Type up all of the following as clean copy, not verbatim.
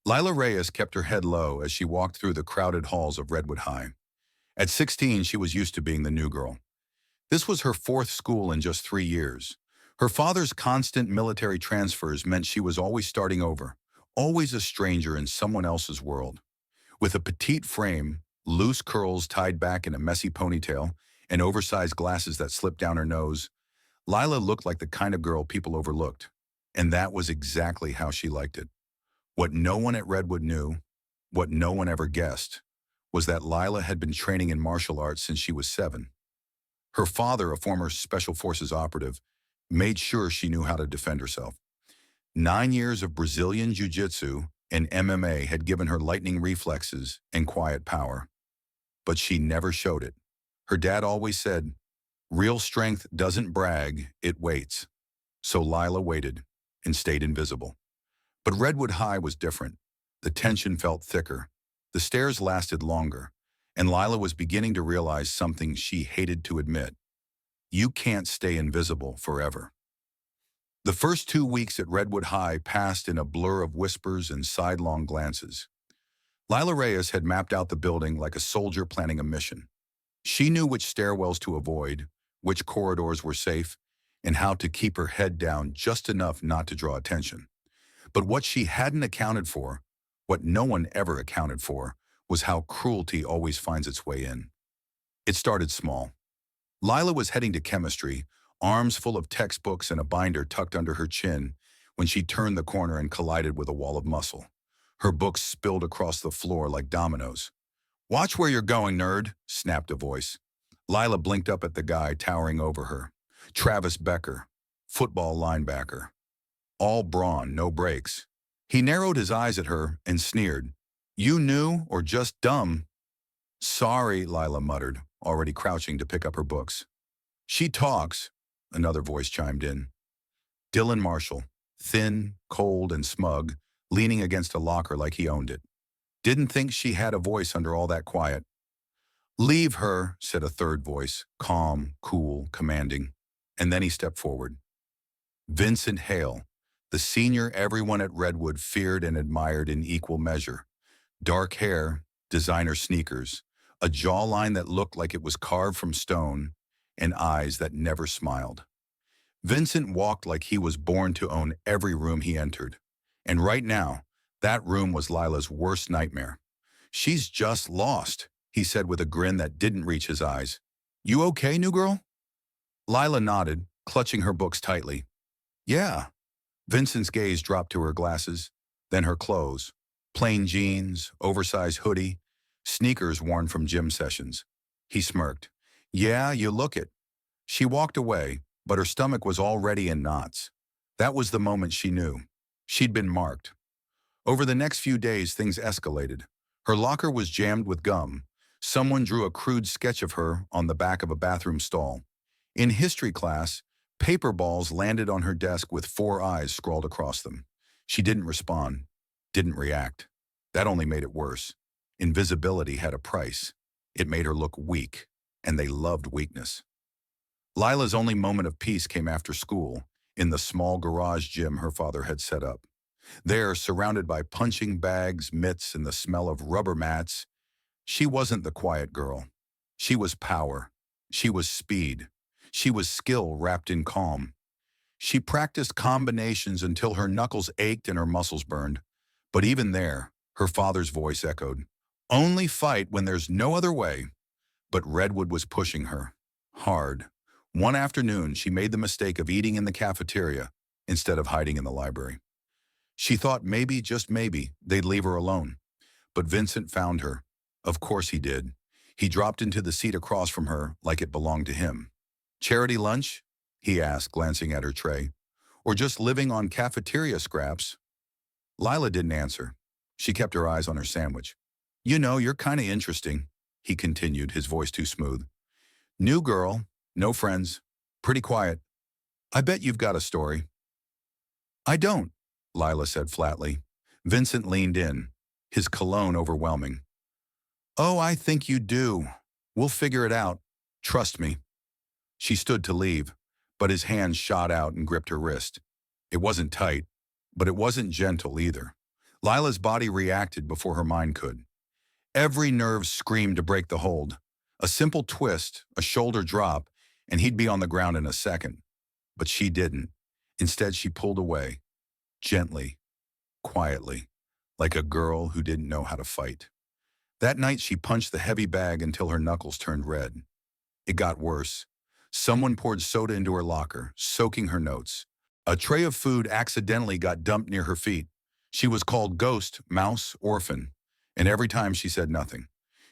Lila Reyes kept her head low as she walked through the crowded halls of Redwood High. At 16, she was used to being the new girl. This was her fourth school in just 3 years. Her father's constant military transfers meant she was always starting over, always a stranger in someone else's world. With a petite frame, loose curls tied back in a messy ponytail, and oversized glasses that slipped down her nose, Lila looked like the kind of girl people overlooked. And that was exactly how she liked it. What no one at Redwood knew, what no one ever guessed, was that Lila had been training in martial arts since she was 7. Her father, a former Special Forces operative, made sure she knew how to defend herself. 9 years of Brazilian Jiu-Jitsu and MMA had given her lightning reflexes and quiet power. But she never showed it. Her dad always said, "Real strength doesn't brag, it waits." So Lila waited and stayed invisible. But Redwood High was different. The tension felt thicker. The stares lasted longer, and Lila was beginning to realize something she hated to admit. You can't stay invisible forever. The first 2 weeks at Redwood High passed in a blur of whispers and sidelong glances. Lila Reyes had mapped out the building like a soldier planning a mission. She knew which stairwells to avoid, which corridors were safe, and how to keep her head down just enough not to draw attention. But what she hadn't accounted for, what no one ever accounted for, was how cruelty always finds its way in. It started small. Lila was heading to chemistry, arms full of textbooks and a binder tucked under her chin, when she turned the corner and collided with a wall of muscle. Her books spilled across the floor like dominoes. "Watch where you're going, nerd," snapped a voice. Lila blinked up at the guy towering over her. Travis Becker, football linebacker. All brawn, no brakes. He narrowed his eyes at her and sneered. "You new or just dumb?" "Sorry," Lila muttered, already crouching to pick up her books. "She talks," another voice chimed in. Dylan Marshall, thin, cold, and smug, leaning against a locker like he owned it. Didn't think she had a voice under all that quiet. "Leave her," said a third voice, calm, cool, commanding. And then he stepped forward. Vincent Hale, the senior everyone at Redwood feared and admired in equal measure. Dark hair, designer sneakers, a jawline that looked like it was carved from stone, and eyes that never smiled. Vincent walked like he was born to own every room he entered. And right now, that room was Lila's worst nightmare. "She's just lost," he said with a grin that didn't reach his eyes. "You okay, new girl?" Lila nodded, clutching her books tightly. "Yeah." Vincent's gaze dropped to her glasses, then her clothes. Plain jeans, oversized hoodie, sneakers worn from gym sessions. He smirked. "Yeah, you look it." She walked away, but her stomach was already in knots. That was the moment she knew. She'd been marked. Over the next few days, things escalated. Her locker was jammed with gum. Someone drew a crude sketch of her on the back of a bathroom stall. In history class, paper balls landed on her desk with 4 eyes scrawled across them. She didn't respond, didn't react. That only made it worse. Invisibility had a price. It made her look weak, and they loved weakness. Lila's only moment of peace came after school, in the small garage gym her father had set up. There, surrounded by punching bags, mitts, and the smell of rubber mats, she wasn't the quiet girl. She was power. She was speed. She was skill wrapped in calm. She practiced combinations until her knuckles ached and her muscles burned. But even there, her father's voice echoed, "Only fight when there's no other way." But Redwood was pushing her. Hard. One afternoon, she made the mistake of eating in the cafeteria instead of hiding in the library. She thought maybe, just maybe, they'd leave her alone. But Vincent found her. Of course he did. He dropped into the seat across from her like it belonged to him. "Charity lunch?" he asked, glancing at her tray. "Or just living on cafeteria scraps?" Lila didn't answer. She kept her eyes on her sandwich. "You know, you're kind of interesting," he continued, his voice too smooth. "New girl, no friends, pretty quiet. I bet you've got a story." "I don't," Lila said flatly. Vincent leaned in, his cologne overwhelming. "Oh, I think you do. We'll figure it out. Trust me." She stood to leave, but his hand shot out and gripped her wrist. It wasn't tight, but it wasn't gentle either. Lila's body reacted before her mind could. Every nerve screamed to break the hold. A simple twist, a shoulder drop, and he'd be on the ground in a second. But she didn't. Instead, she pulled away, gently, quietly, like a girl who didn't know how to fight. That night, she punched the heavy bag until her knuckles turned red. It got worse. Someone poured soda into her locker, soaking her notes. A tray of food accidentally got dumped near her feet. She was called ghost, mouse, orphan, and every time she said nothing.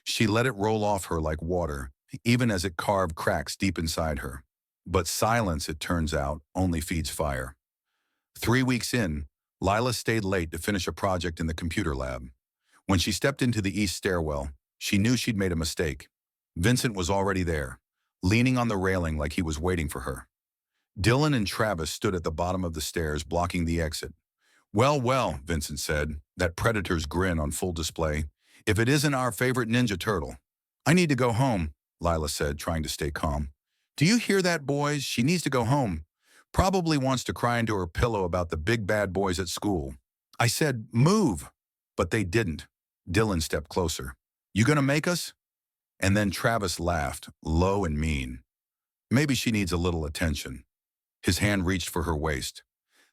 She let it roll off her like water, even as it carved cracks deep inside her. But silence, it turns out, only feeds fire. 3 weeks in, Lila stayed late to finish a project in the computer lab. When she stepped into the east stairwell, she knew she'd made a mistake. Vincent was already there, leaning on the railing like he was waiting for her. Dylan and Travis stood at the bottom of the stairs, blocking the exit. "Well, well," Vincent said, that predator's grin on full display. "If it isn't our favorite Ninja Turtle." "I need to go home," Lila said, trying to stay calm. "Do you hear that, boys? She needs to go home. Probably wants to cry into her pillow about the big bad boys at school." I said, "Move," but they didn't. Dylan stepped closer. "You gonna make us?" And then Travis laughed, low and mean. "Maybe she needs a little attention." His hand reached for her waist.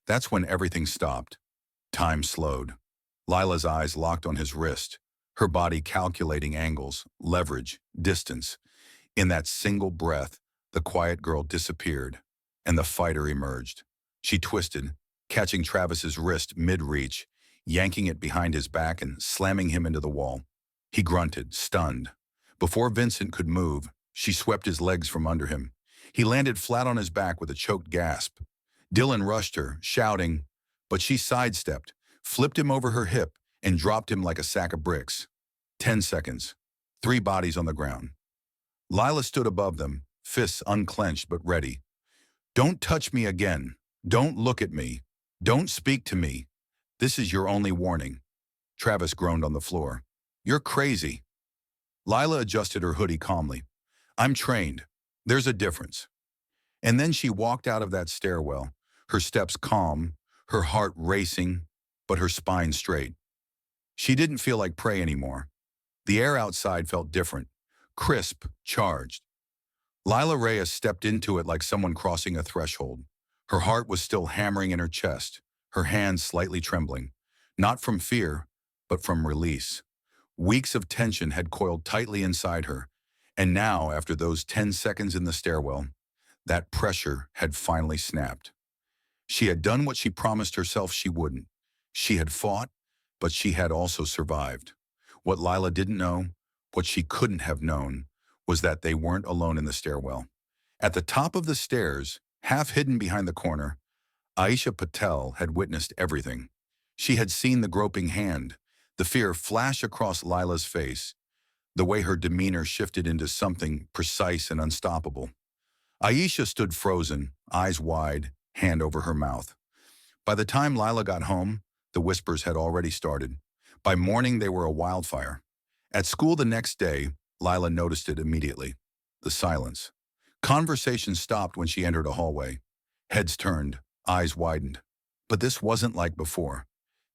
That's when everything stopped. Time slowed. Lila's eyes locked on his wrist, her body calculating angles, leverage, distance. In that single breath, the quiet girl disappeared, and the fighter emerged. She twisted, catching Travis's wrist mid-reach, yanking it behind his back and slamming him into the wall. He grunted, stunned. Before Vincent could move, she swept his legs from under him. He landed flat on his back with a choked gasp. Dylan rushed her, shouting, but she sidestepped, flipped him over her hip, and dropped him like a sack of bricks. 10 seconds. 3 bodies on the ground. Lila stood above them, fists unclenched but ready. "Don't touch me again. Don't look at me. Don't speak to me. This is your only warning." Travis groaned on the floor. "You're crazy." Lila adjusted her hoodie calmly. "I'm trained. There's a difference." And then she walked out of that stairwell, her steps calm, her heart racing, but her spine straight. She didn't feel like prey anymore. The air outside felt different, crisp, charged. Lila Reyes stepped into it like someone crossing a threshold. Her heart was still hammering in her chest, her hands slightly trembling, not from fear, but from release. Weeks of tension had coiled tightly inside her, and now, after those 10 seconds in the stairwell, that pressure had finally snapped. She had done what she promised herself she wouldn't. She had fought, but she had also survived. What Lila didn't know, what she couldn't have known, was that they weren't alone in the stairwell. At the top of the stairs, half hidden behind the corner, Aisha Patel had witnessed everything. She had seen the groping hand, the fear flash across Lila's face, the way her demeanor shifted into something precise and unstoppable. Aisha stood frozen, eyes wide, hand over her mouth. By the time Lila got home, the whispers had already started. By morning, they were a wildfire. At school the next day, Lila noticed it immediately. The silence. Conversation stopped when she entered a hallway. Heads turned, eyes widened. But this wasn't like before.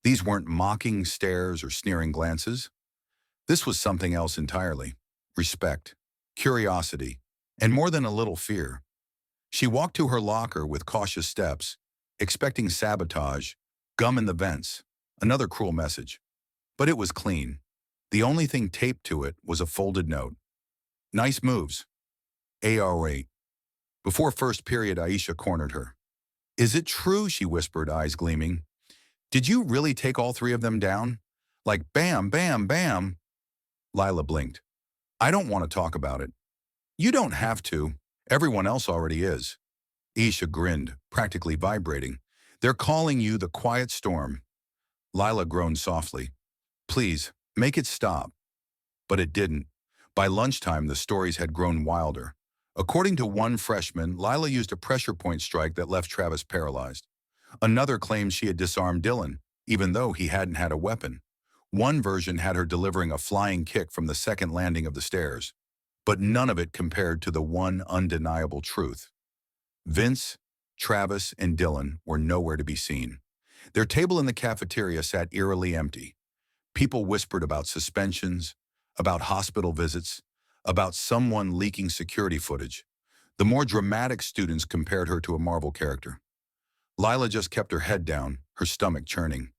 These weren't mocking stares or sneering glances. This was something else entirely. Respect, curiosity, and more than a little fear. She walked to her locker with cautious steps, expecting sabotage, gum in the vents, another cruel message. But it was clean. The only thing taped to it was a folded note. "Nice moves. AR8. Before first period, Aisha cornered her. "Is it true?" she whispered, eyes gleaming. "Did you really take all 3 of them down? Like bam, bam, bam?" Lila blinked. "I don't want to talk about it." "You don't have to. Everyone else already is." Aisha grinned, practically vibrating. "They're calling you the quiet storm." Lila groaned softly. "Please, make it stop." But it didn't. By lunchtime, the stories had grown wilder. According to one freshman, Lila used a pressure point strike that left Travis paralyzed. Another claimed she had disarmed Dylan, even though he hadn't had a weapon. One version had her delivering a flying kick from the second landing of the stairs. But none of it compared to the one undeniable truth. Vince, Travis, and Dylan were nowhere to be seen. Their table in the cafeteria sat eerily empty. People whispered about suspensions, about hospital visits, about someone leaking security footage. The more dramatic students compared her to a Marvel character. Lila just kept her head down, her stomach churning.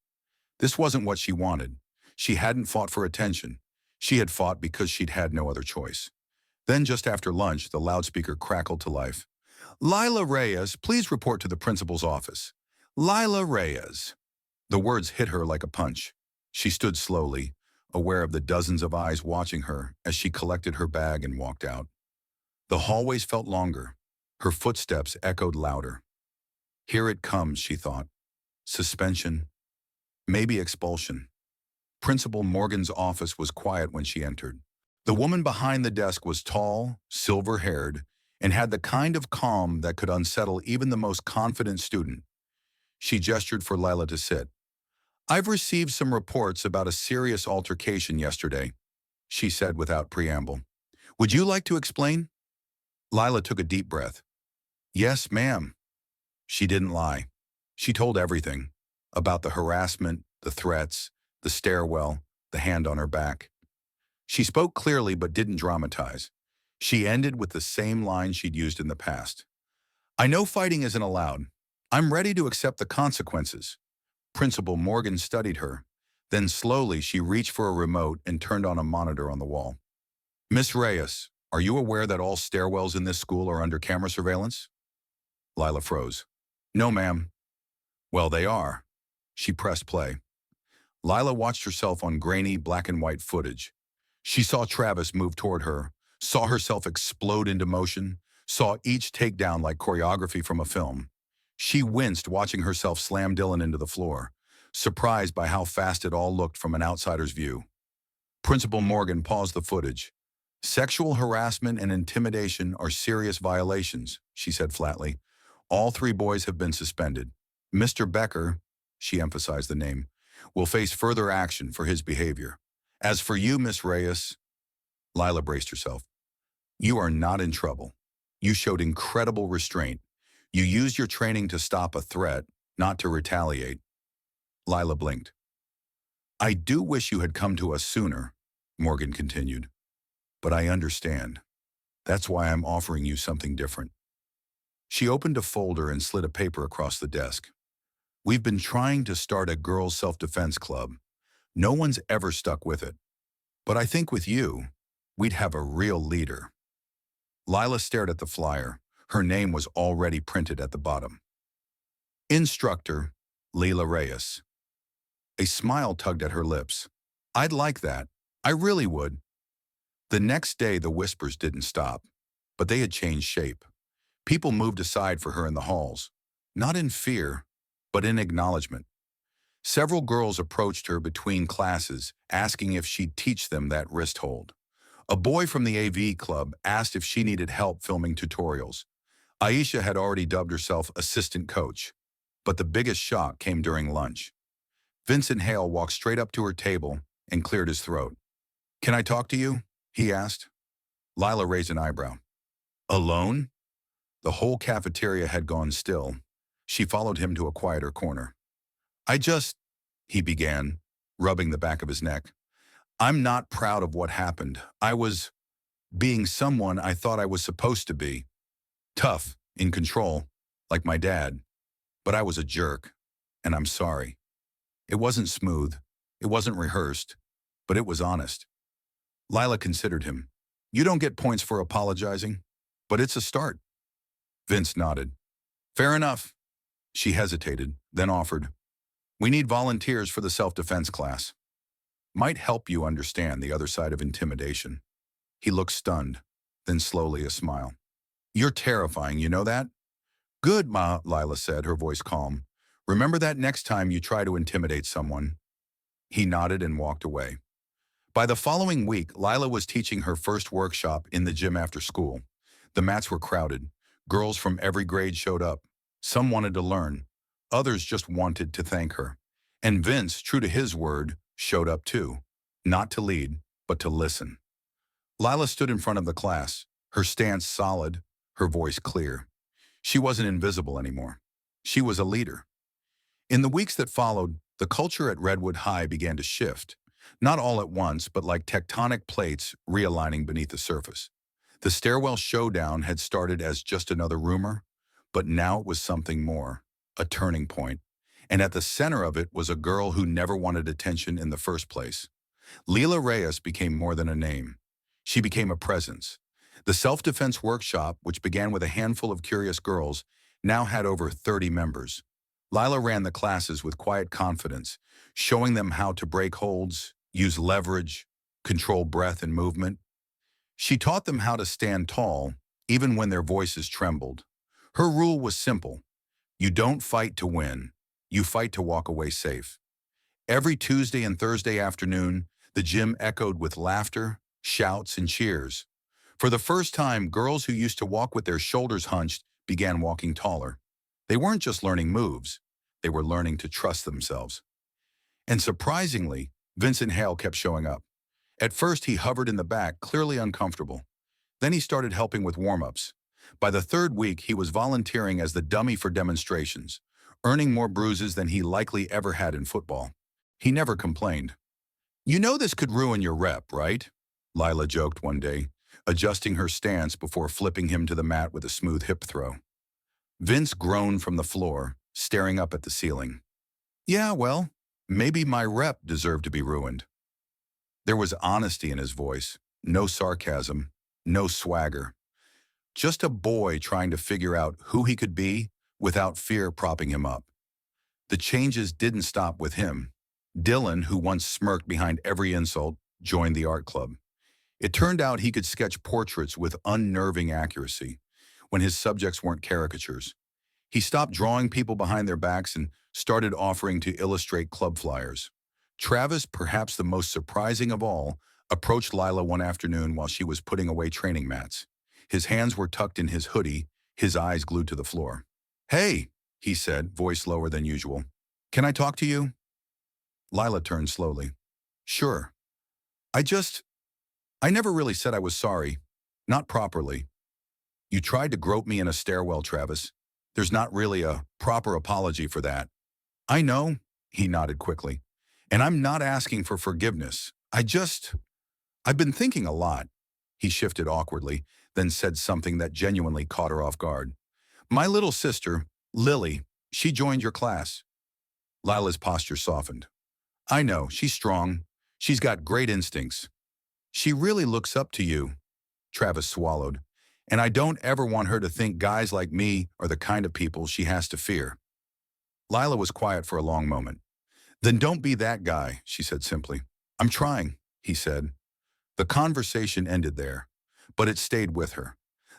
This wasn't what she wanted. She hadn't fought for attention. She had fought because she'd had no other choice. Then just after lunch, the loudspeaker crackled to life. "Lila Reyes, please report to the principal's office." Lila Reyes. The words hit her like a punch. She stood slowly, aware of the dozens of eyes watching her as she collected her bag and walked out. The hallways felt longer. Her footsteps echoed louder. Here it comes, she thought. Suspension. Maybe expulsion. Principal Morgan's office was quiet when she entered. The woman behind the desk was tall, silver-haired, and had the kind of calm that could unsettle even the most confident student. She gestured for Lila to sit. "I've received some reports about a serious altercation yesterday," she said without preamble. "Would you like to explain?" Lila took a deep breath. "Yes, ma'am." She didn't lie. She told everything. About the harassment, the threats, the stairwell, the hand on her back. She spoke clearly but didn't dramatize. She ended with the same line she'd used in the past. "I know fighting isn't allowed. I'm ready to accept the consequences." Principal Morgan studied her. Then slowly she reached for a remote and turned on a monitor on the wall. "Miss Reyes, are you aware that all stairwells in this school are under camera surveillance?" Lila froze. "No, ma'am." "Well, they are." She pressed play. Lila watched herself on grainy black and white footage. She saw Travis move toward her, saw herself explode into motion, saw each takedown like choreography from a film. She winced watching herself slam Dylan into the floor, surprised by how fast it all looked from an outsider's view. Principal Morgan paused the footage. "Sexual harassment and intimidation are serious violations," she said flatly. "All 3 boys have been suspended. Mr. Becker," she emphasized the name, "will face further action for his behavior. As for you, Miss Reyes," Lila braced herself, "you are not in trouble. You showed incredible restraint. You used your training to stop a threat, not to retaliate." Lila blinked. "I do wish you had come to us sooner," Morgan continued. "But I understand. That's why I'm offering you something different." She opened a folder and slid a paper across the desk. "We've been trying to start a girls' self-defense club. No one's ever stuck with it. But I think with you, we'd have a real leader." Lila stared at the flyer. Her name was already printed at the bottom. Instructor, Lila Reyes. A smile tugged at her lips. "I'd like that. I really would." The next day, the whispers didn't stop, but they had changed shape. People moved aside for her in the halls, not in fear, but in acknowledgement. Several girls approached her between classes, asking if she'd teach them that wrist hold. A boy from the AV club asked if she needed help filming tutorials. Aisha had already dubbed herself assistant coach, but the biggest shock came during lunch. Vincent Hale walked straight up to her table and cleared his throat. "Can I talk to you?" he asked. Lila raised an eyebrow. "Alone?" The whole cafeteria had gone still. She followed him to a quieter corner. He began, rubbing the back of his neck. "I'm not proud of what happened. I was being someone I thought I was supposed to be. Tough, in control, like my dad. But I was a jerk, and I'm sorry. It wasn't smooth, it wasn't rehearsed, but it was honest." Lila considered him. "You don't get points for apologizing, but it's a start." Vince nodded. "Fair enough." She hesitated, then offered, "We need volunteers for the self-defense class. Might help you understand the other side of intimidation." He looked stunned, then slowly a smile. "You're terrifying, you know that?" "Good, Ma," Lila said, her voice calm. "Remember that next time you try to intimidate someone." He nodded and walked away. By the following week, Lila was teaching her first workshop in the gym after school. The mats were crowded. Girls from every grade showed up. Some wanted to learn. Others just wanted to thank her. And Vince, true to his word, showed up too. Not to lead, but to listen. Lila stood in front of the class, her stance solid, her voice clear. She wasn't invisible anymore. She was a leader. In the weeks that followed, the culture at Redwood High began to shift. Not all at once, but like tectonic plates realigning beneath the surface. The stairwell showdown had started as just another rumor, but now it was something more, a turning point. And at the center of it was a girl who never wanted attention in the first place. Leila Reyes became more than a name. She became a presence. The self-defense workshop, which began with a handful of curious girls, now had over 30 members. Lila ran the classes with quiet confidence, showing them how to break holds, use leverage, control breath and movement. She taught them how to stand tall, even when their voices trembled. Her rule was simple. You don't fight to win. You fight to walk away safe. Every Tuesday and Thursday afternoon, the gym echoed with laughter, shouts, and cheers. For the first time, girls who used to walk with their shoulders hunched began walking taller. They weren't just learning moves. They were learning to trust themselves. And surprisingly, Vincent Hale kept showing up. At first, he hovered in the back, clearly uncomfortable. Then he started helping with warm-ups. By the third week, he was volunteering as the dummy for demonstrations, earning more bruises than he likely ever had in football. He never complained. "You know this could ruin your rep, right?" Lila joked one day, adjusting her stance before flipping him to the mat with a smooth hip throw. Vince groaned from the floor, staring up at the ceiling. "Yeah, well, maybe my rep deserved to be ruined." There was honesty in his voice, no sarcasm, no swagger. Just a boy trying to figure out who he could be without fear propping him up. The changes didn't stop with him. Dylan, who once smirked behind every insult, joined the art club. It turned out he could sketch portraits with unnerving accuracy when his subjects weren't caricatures. He stopped drawing people behind their backs and started offering to illustrate club flyers. Travis, perhaps the most surprising of all, approached Lila one afternoon while she was putting away training mats. His hands were tucked in his hoodie, his eyes glued to the floor. "Hey," he said, voice lower than usual. "Can I talk to you?" Lila turned slowly. "Sure. I never really said I was sorry. Not properly. You tried to grope me in a stairwell, Travis. There's not really a proper apology for that." "I know," he nodded quickly. "And I'm not asking for forgiveness. I've been thinking a lot." He shifted awkwardly, then said something that genuinely caught her off guard. "My little sister, Lily, she joined your class." Lila's posture softened. "I know, she's strong. She's got great instincts. She really looks up to you." Travis swallowed. "And I don't ever want her to think guys like me are the kind of people she has to fear." Lila was quiet for a long moment. "Then don't be that guy," she said simply. "I'm trying," he said. The conversation ended there, but it stayed with her.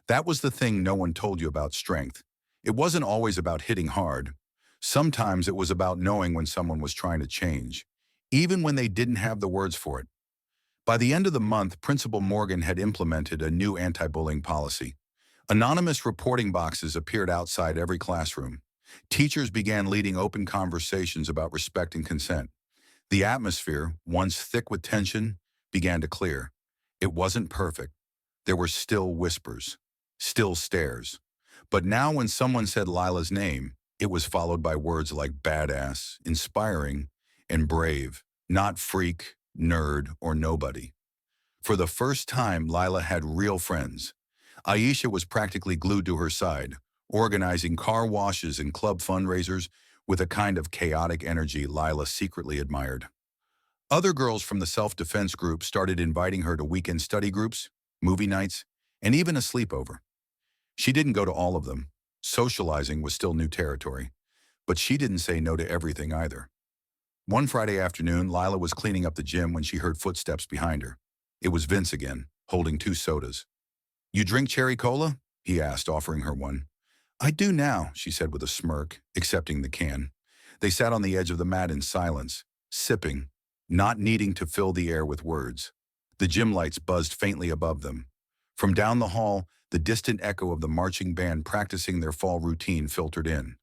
That was the thing no one told you about strength. It wasn't always about hitting hard. Sometimes it was about knowing when someone was trying to change, even when they didn't have the words for it. By the end of the month, Principal Morgan had implemented a new anti-bullying policy. Anonymous reporting boxes appeared outside every classroom. Teachers began leading open conversations about respect and consent. The atmosphere, once thick with tension, began to clear. It wasn't perfect. There were still whispers, still stares. But now when someone said Lila's name, it was followed by words like badass, inspiring, and brave, not freak, nerd, or nobody. For the first time, Lila had real friends. Aisha was practically glued to her side, organizing car washes and club fundraisers with a kind of chaotic energy Lila secretly admired. Other girls from the self-defense group started inviting her to weekend study groups, movie nights, and even a sleepover. She didn't go to all of them. Socializing was still new territory. But she didn't say no to everything either. One Friday afternoon, Lila was cleaning up the gym when she heard footsteps behind her. It was Vince again, holding 2 sodas. "You drink cherry cola?" he asked, offering her one. "I do now," she said with a smirk, accepting the can. They sat on the edge of the mat in silence, sipping, not needing to fill the air with words. The gym lights buzzed faintly above them. From down the hall, the distant echo of the marching band practicing their fall routine filtered in.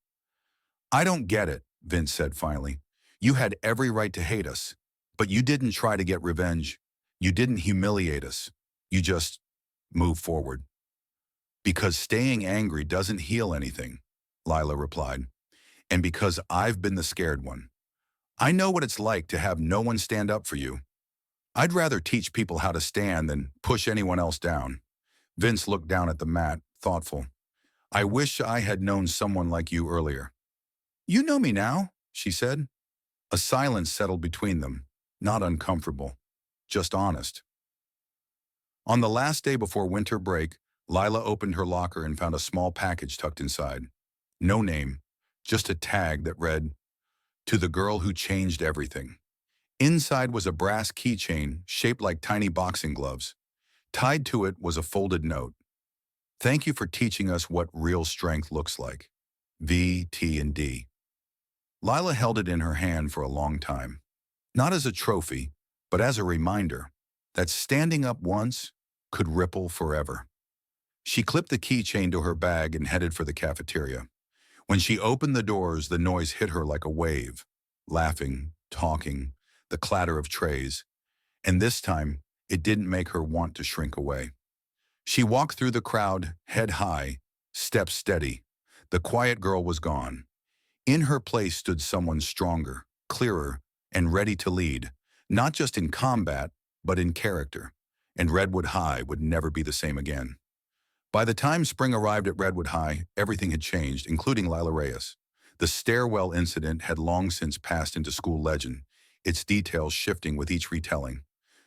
"I don't get it," Vince said finally. "You had every right to hate us, but you didn't try to get revenge. You didn't humiliate us. You just moved forward." "Because staying angry doesn't heal anything," Lila replied. And because I've been the scared one. I know what it's like to have no one stand up for you. I'd rather teach people how to stand than push anyone else down. Vince looked down at the mat, thoughtful. I wish I had known someone like you earlier. You know me now, she said. A silence settled between them, not uncomfortable, just honest. On the last day before winter break, Lila opened her locker and found a small package tucked inside. No name, just a tag that read, "To the girl who changed everything." Inside was a brass keychain shaped like tiny boxing gloves. Tied to it was a folded note. "Thank you for teaching us what real strength looks like. V, T, and D." Lila held it in her hand for a long time. Not as a trophy, but as a reminder that standing up once could ripple forever. She clipped the keychain to her bag and headed for the cafeteria. When she opened the doors, the noise hit her like a wave. Laughing, talking, the clatter of trays. And this time, it didn't make her want to shrink away. She walked through the crowd, head high, steps steady. The quiet girl was gone. In her place stood someone stronger, clearer, and ready to lead, not just in combat, but in character. And Redwood High would never be the same again. By the time spring arrived at Redwood High, everything had changed, including Lila Reyes. The stairwell incident had long since passed into school legend, its details shifting with each retelling.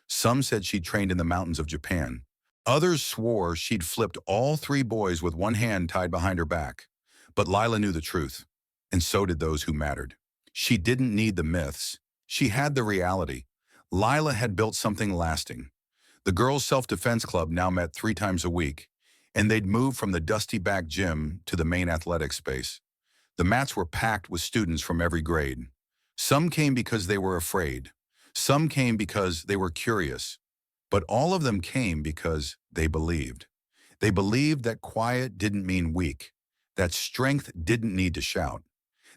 Some said she'd trained in the mountains of Japan. Others swore she'd flipped all three boys with one hand tied behind her back. But Lila knew the truth, and so did those who mattered. She didn't need the myths. She had the reality. Lila had built something lasting. The girls' self-defense club now met 3 times a week, and they'd moved from the dusty back gym to the main athletic space. The mats were packed with students from every grade. Some came because they were afraid. Some came because they were curious. But all of them came because they believed. They believed that quiet didn't mean weak, that strength didn't need to shout,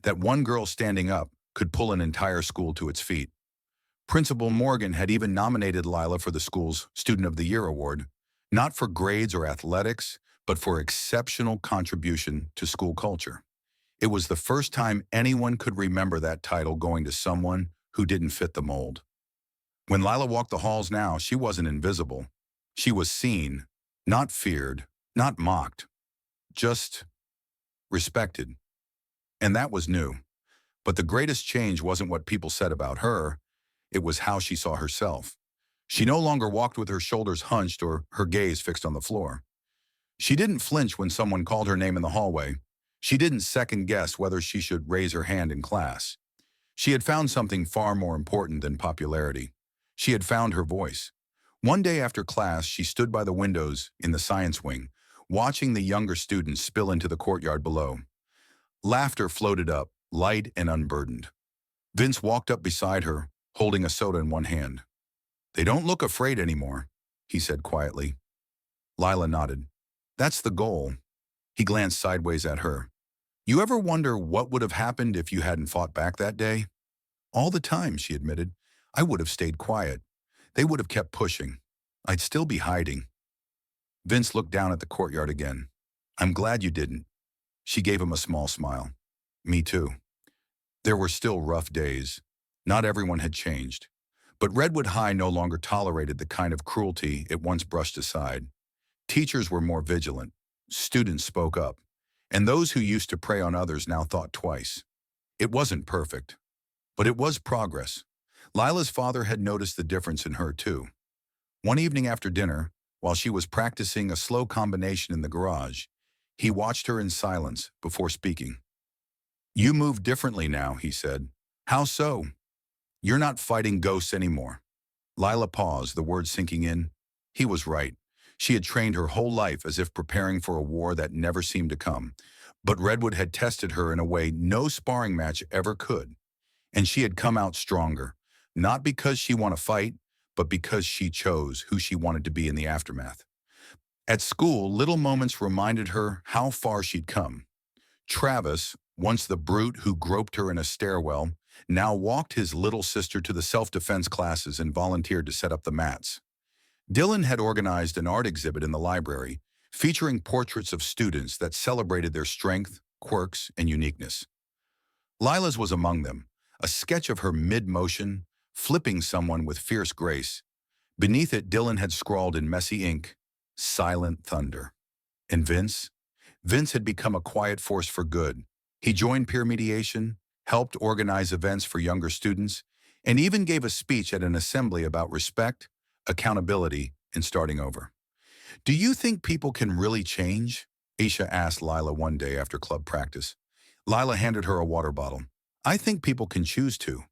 that one girl standing up could pull an entire school to its feet. Principal Morgan had even nominated Lila for the school's Student of the Year award, not for grades or athletics, but for exceptional contribution to school culture. It was the first time anyone could remember that title going to someone who didn't fit the mold. When Lila walked the halls now, she wasn't invisible. She was seen, not feared, not mocked, just respected. And that was new. But the greatest change wasn't what people said about her, it was how she saw herself. She no longer walked with her shoulders hunched or her gaze fixed on the floor. She didn't flinch when someone called her name in the hallway. She didn't second-guess whether she should raise her hand in class. She had found something far more important than popularity. She had found her voice. One day after class, she stood by the windows in the science wing, watching the younger students spill into the courtyard below. Laughter floated up, light and unburdened. Vince walked up beside her, holding a soda in one hand. "They don't look afraid anymore," he said quietly. Lila nodded. "That's the goal." He glanced sideways at her. "You ever wonder what would have happened if you hadn't fought back that day?" "All the time," she admitted. "I would have stayed quiet. They would have kept pushing. I'd still be hiding." Vince looked down at the courtyard again. "I'm glad you didn't." She gave him a small smile. "Me too." There were still rough days. Not everyone had changed. But Redwood High no longer tolerated the kind of cruelty it once brushed aside. Teachers were more vigilant. Students spoke up. And those who used to prey on others now thought twice. It wasn't perfect, but it was progress. Lila's father had noticed the difference in her too. One evening after dinner, while she was practicing a slow combination in the garage, he watched her in silence before speaking. "You move differently now," he said. "How so?" "You're not fighting ghosts anymore." Lila paused, the words sinking in. He was right. She had trained her whole life as if preparing for a war that never seemed to come. But Redwood had tested her in a way no sparring match ever could. And she had come out stronger, not because she won a fight, but because she chose who she wanted to be in the aftermath. At school, little moments reminded her how far she'd come. Travis, once the brute who groped her in a stairwell, now walked his little sister to the self-defense classes and volunteered to set up the mats. Dylan had organized an art exhibit in the library, featuring portraits of students that celebrated their strength, quirks, and uniqueness. Lila's was among them, a sketch of her mid-motion, flipping someone with fierce grace. Beneath it, Dylan had scrawled in messy ink, "Silent Thunder." And Vince? Vince had become a quiet force for good. He joined peer mediation, helped organize events for younger students, and even gave a speech at an assembly about respect, accountability, and starting over. "Do you think people can really change?" Aisha asked Lila one day after club practice. Lila handed her a water bottle. "I think people can choose to."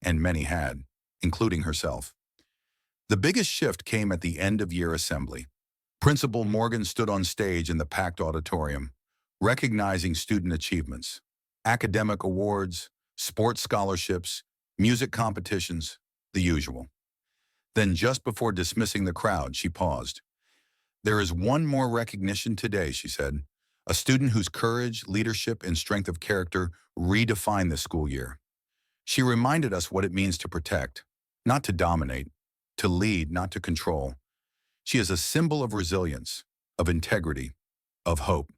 And many had, including herself. The biggest shift came at the end of year assembly. Principal Morgan stood on stage in the packed auditorium, recognizing student achievements, academic awards, sports scholarships, music competitions, the usual. Then just before dismissing the crowd, she paused. "There is one more recognition today," she said, "a student whose courage, leadership, and strength of character redefined this school year. She reminded us what it means to protect, not to dominate, to lead, not to control. She is a symbol of resilience, of integrity, of hope."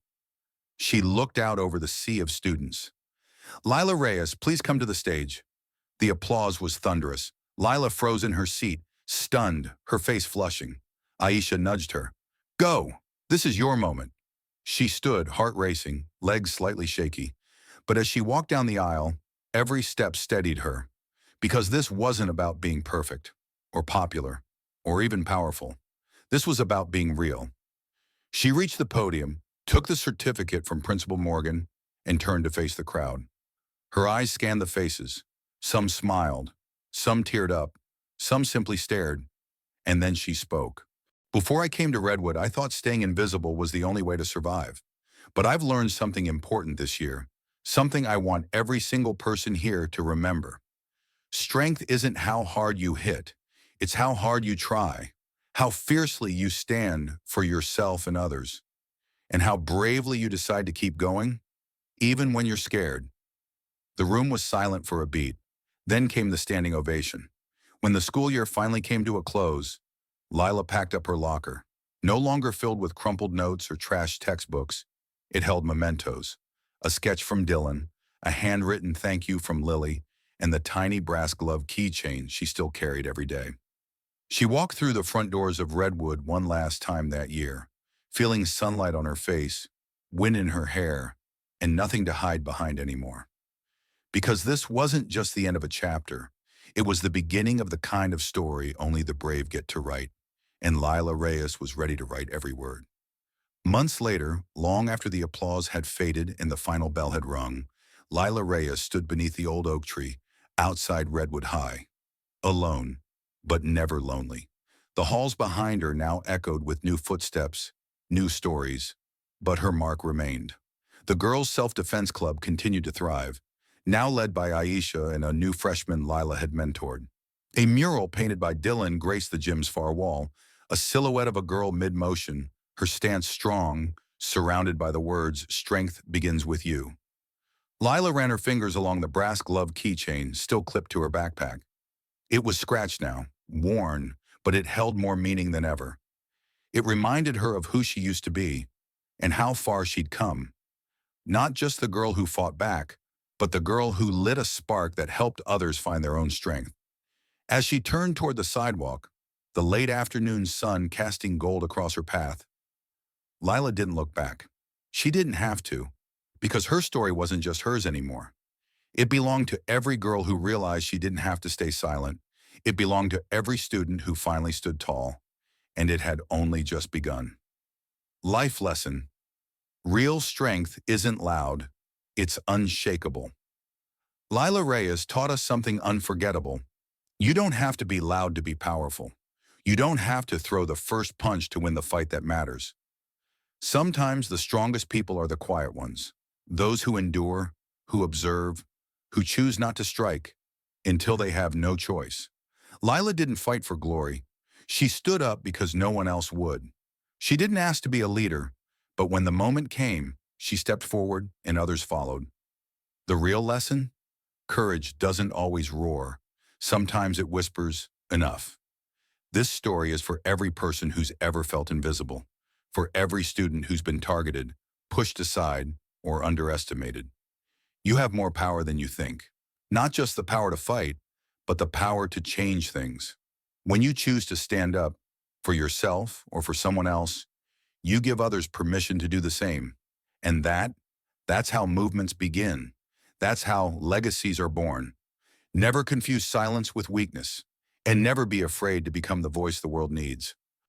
She looked out over the sea of students. "Lila Reyes, please come to the stage." The applause was thunderous. Lila froze in her seat, stunned, her face flushing. Aisha nudged her. "Go! This is your moment." She stood, heart racing, legs slightly shaky. But as she walked down the aisle, every step steadied her. Because this wasn't about being perfect, or popular, or even powerful. This was about being real. She reached the podium, took the certificate from Principal Morgan, and turned to face the crowd. Her eyes scanned the faces. Some smiled, some teared up, some simply stared. And then she spoke. "Before I came to Redwood, I thought staying invisible was the only way to survive. But I've learned something important this year, something I want every single person here to remember. Strength isn't how hard you hit, it's how hard you try, how fiercely you stand for yourself and others, and how bravely you decide to keep going, even when you're scared." The room was silent for a beat. Then came the standing ovation. When the school year finally came to a close, Lila packed up her locker, no longer filled with crumpled notes or trashed textbooks. It held mementos, a sketch from Dylan, a handwritten thank you from Lily, and the tiny brass glove keychain she still carried every day. She walked through the front doors of Redwood one last time that year, feeling sunlight on her face, wind in her hair, and nothing to hide behind anymore. Because this wasn't just the end of a chapter, it was the beginning of the kind of story only the brave get to write, and Lila Reyes was ready to write every word. Months later, long after the applause had faded and the final bell had rung, Lila Reyes stood beneath the old oak tree, outside Redwood High, alone, but never lonely. The halls behind her now echoed with new footsteps, new stories, but her mark remained. The girls' self-defense club continued to thrive, now led by Aisha and a new freshman Lila had mentored. A mural painted by Dylan graced the gym's far wall, a silhouette of a girl mid-motion, her stance strong, surrounded by the words, "Strength begins with you." Lila ran her fingers along the brass glove keychain, still clipped to her backpack. It was scratched now, worn, but it held more meaning than ever. It reminded her of who she used to be, and how far she'd come. Not just the girl who fought back, but the girl who lit a spark that helped others find their own strength. As she turned toward the sidewalk, the late afternoon sun casting gold across her path, Lila didn't look back. She didn't have to, because her story wasn't just hers anymore. It belonged to every girl who realized she didn't have to stay silent. It belonged to every student who finally stood tall, and it had only just begun. Life lesson: real strength isn't loud, it's unshakable. Lila Reyes taught us something unforgettable. You don't have to be loud to be powerful. You don't have to throw the first punch to win the fight that matters. Sometimes the strongest people are the quiet ones, those who endure, who observe, who choose not to strike until they have no choice. Lila didn't fight for glory. She stood up because no one else would. She didn't ask to be a leader, but when the moment came, she stepped forward and others followed. The real lesson? Courage doesn't always roar. Sometimes it whispers, "Enough." This story is for every person who's ever felt invisible, for every student who's been targeted, pushed aside, or underestimated. You have more power than you think. Not just the power to fight, but the power to change things. When you choose to stand up for yourself or for someone else, you give others permission to do the same. And that's how movements begin. That's how legacies are born. Never confuse silence with weakness, and never be afraid to become the voice the world needs.